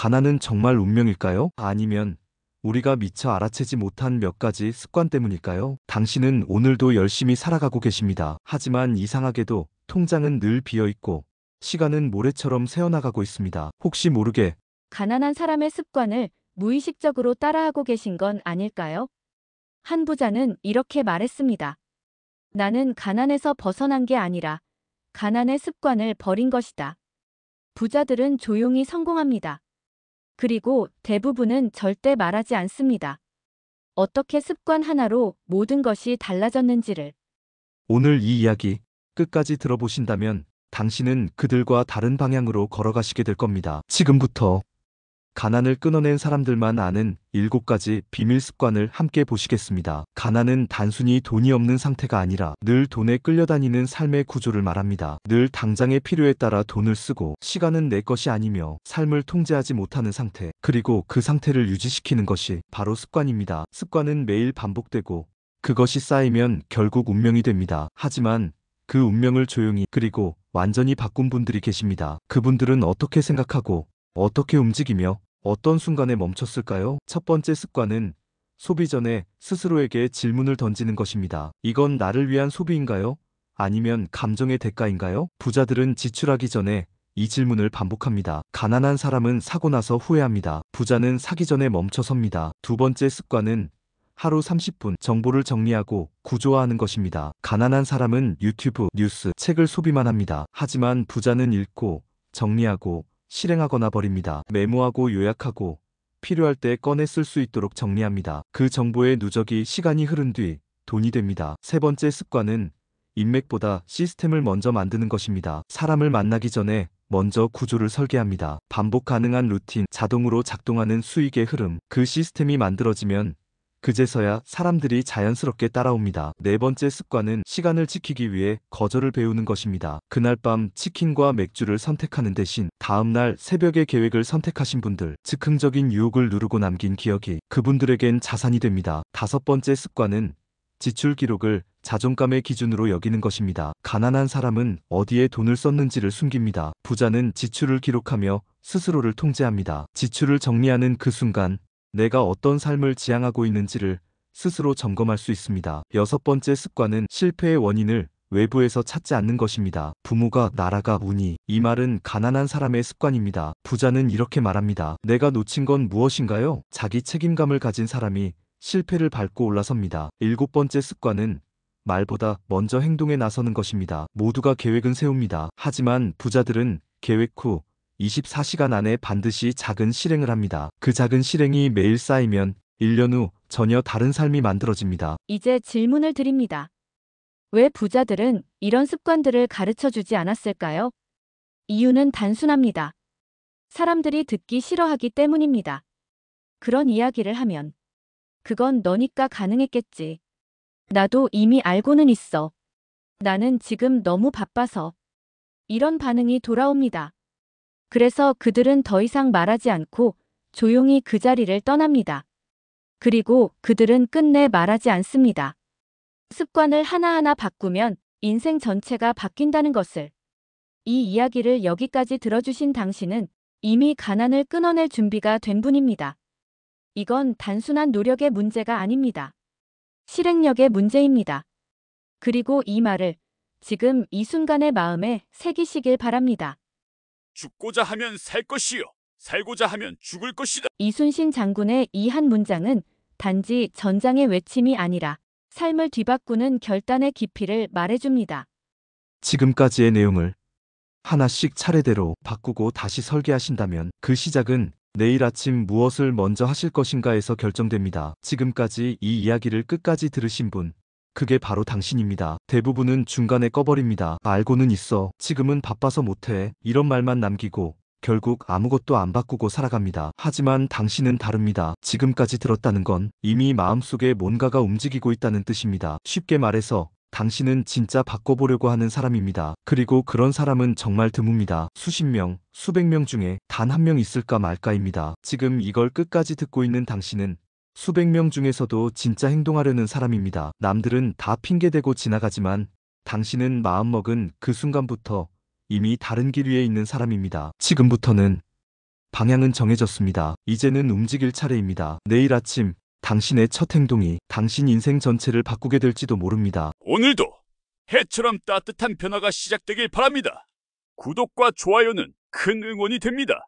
가난은 정말 운명일까요? 아니면 우리가 미처 알아채지 못한 몇 가지 습관 때문일까요? 당신은 오늘도 열심히 살아가고 계십니다. 하지만 이상하게도 통장은 늘 비어 있고 시간은 모래처럼 새어나가고 있습니다. 혹시 모르게 가난한 사람의 습관을 무의식적으로 따라하고 계신 건 아닐까요? 한 부자는 이렇게 말했습니다. 나는 가난에서 벗어난 게 아니라 가난의 습관을 버린 것이다. 부자들은 조용히 성공합니다. 그리고 대부분은 절대 말하지 않습니다. 어떻게 습관 하나로 모든 것이 달라졌는지를. 오늘 이 이야기 끝까지 들어보신다면 당신은 그들과 다른 방향으로 걸어가시게 될 겁니다. 지금부터 가난을 끊어낸 사람들만 아는 7가지 비밀 습관을 함께 보시겠습니다. 가난은 단순히 돈이 없는 상태가 아니라 늘 돈에 끌려다니는 삶의 구조를 말합니다. 늘 당장의 필요에 따라 돈을 쓰고 시간은 내 것이 아니며 삶을 통제하지 못하는 상태, 그리고 그 상태를 유지시키는 것이 바로 습관입니다. 습관은 매일 반복되고 그것이 쌓이면 결국 운명이 됩니다. 하지만 그 운명을 조용히 그리고 완전히 바꾼 분들이 계십니다. 그분들은 어떻게 생각하고 어떻게 움직이며 어떤 순간에 멈췄을까요? 첫 번째 습관은 소비 전에 스스로에게 질문을 던지는 것입니다. 이건 나를 위한 소비인가요? 아니면 감정의 대가인가요? 부자들은 지출하기 전에 이 질문을 반복합니다. 가난한 사람은 사고 나서 후회합니다. 부자는 사기 전에 멈춰섭니다. 두 번째 습관은 하루 30분 정보를 정리하고 구조화하는 것입니다. 가난한 사람은 유튜브, 뉴스, 책을 소비만 합니다. 하지만 부자는 읽고 정리하고 실행하거나 버립니다. 메모하고 요약하고 필요할 때 꺼내 쓸 수 있도록 정리합니다. 그 정보의 누적이 시간이 흐른 뒤 돈이 됩니다. 세 번째 습관은 인맥보다 시스템을 먼저 만드는 것입니다. 사람을 만나기 전에 먼저 구조를 설계합니다. 반복 가능한 루틴, 자동으로 작동하는 수익의 흐름, 그 시스템이 만들어지면 그제서야 사람들이 자연스럽게 따라옵니다. 네 번째 습관은 시간을 지키기 위해 거절을 배우는 것입니다. 그날 밤 치킨과 맥주를 선택하는 대신 다음날 새벽의 계획을 선택하신 분들, 즉흥적인 유혹을 누르고 남긴 기억이 그분들에겐 자산이 됩니다. 다섯 번째 습관은 지출 기록을 자존감의 기준으로 여기는 것입니다. 가난한 사람은 어디에 돈을 썼는지를 숨깁니다. 부자는 지출을 기록하며 스스로를 통제합니다. 지출을 정리하는 그 순간 내가 어떤 삶을 지향하고 있는지를 스스로 점검할 수 있습니다. 여섯 번째 습관은 실패의 원인을 외부에서 찾지 않는 것입니다. 부모가, 나라가, 운이. 이 말은 가난한 사람의 습관입니다. 부자는 이렇게 말합니다. 내가 놓친 건 무엇인가요? 자기 책임감을 가진 사람이 실패를 밟고 올라섭니다. 일곱 번째 습관은 말보다 먼저 행동에 나서는 것입니다. 모두가 계획은 세웁니다. 하지만 부자들은 계획 후 24시간 안에 반드시 작은 실행을 합니다. 그 작은 실행이 매일 쌓이면 1년 후 전혀 다른 삶이 만들어집니다. 이제 질문을 드립니다. 왜 부자들은 이런 습관들을 가르쳐 주지 않았을까요? 이유는 단순합니다. 사람들이 듣기 싫어하기 때문입니다. 그런 이야기를 하면 그건 너니까 가능했겠지. 나도 이미 알고는 있어. 나는 지금 너무 바빠서. 이런 반응이 돌아옵니다. 그래서 그들은 더 이상 말하지 않고 조용히 그 자리를 떠납니다. 그리고 그들은 끝내 말하지 않습니다. 습관을 하나하나 바꾸면 인생 전체가 바뀐다는 것을. 이 이야기를 여기까지 들어주신 당신은 이미 가난을 끊어낼 준비가 된 분입니다. 이건 단순한 노력의 문제가 아닙니다. 실행력의 문제입니다. 그리고 이 말을 지금 이 순간의 마음에 새기시길 바랍니다. 죽고자 하면 살 것이요, 살고자 하면 죽을 것이다. 이순신 장군의 이 한 문장은 단지 전장의 외침이 아니라 삶을 뒤바꾸는 결단의 깊이를 말해줍니다. 지금까지의 내용을 하나씩 차례대로 바꾸고 다시 설계하신다면 그 시작은 내일 아침 무엇을 먼저 하실 것인가에서 결정됩니다. 지금까지 이 이야기를 끝까지 들으신 분, 그게 바로 당신입니다. 대부분은 중간에 꺼버립니다. 알고는 있어. 지금은 바빠서 못해. 이런 말만 남기고 결국 아무것도 안 바꾸고 살아갑니다. 하지만 당신은 다릅니다. 지금까지 들었다는 건 이미 마음속에 뭔가가 움직이고 있다는 뜻입니다. 쉽게 말해서 당신은 진짜 바꿔보려고 하는 사람입니다. 그리고 그런 사람은 정말 드뭅니다. 수십 명, 수백 명 중에 단 한 명 있을까 말까입니다. 지금 이걸 끝까지 듣고 있는 당신은 수백 명 중에서도 진짜 행동하려는 사람입니다. 남들은 다 핑계대고 지나가지만 당신은 마음먹은 그 순간부터 이미 다른 길 위에 있는 사람입니다. 지금부터는 방향은 정해졌습니다. 이제는 움직일 차례입니다. 내일 아침 당신의 첫 행동이 당신 인생 전체를 바꾸게 될지도 모릅니다. 오늘도 해처럼 따뜻한 변화가 시작되길 바랍니다. 구독과 좋아요는 큰 응원이 됩니다.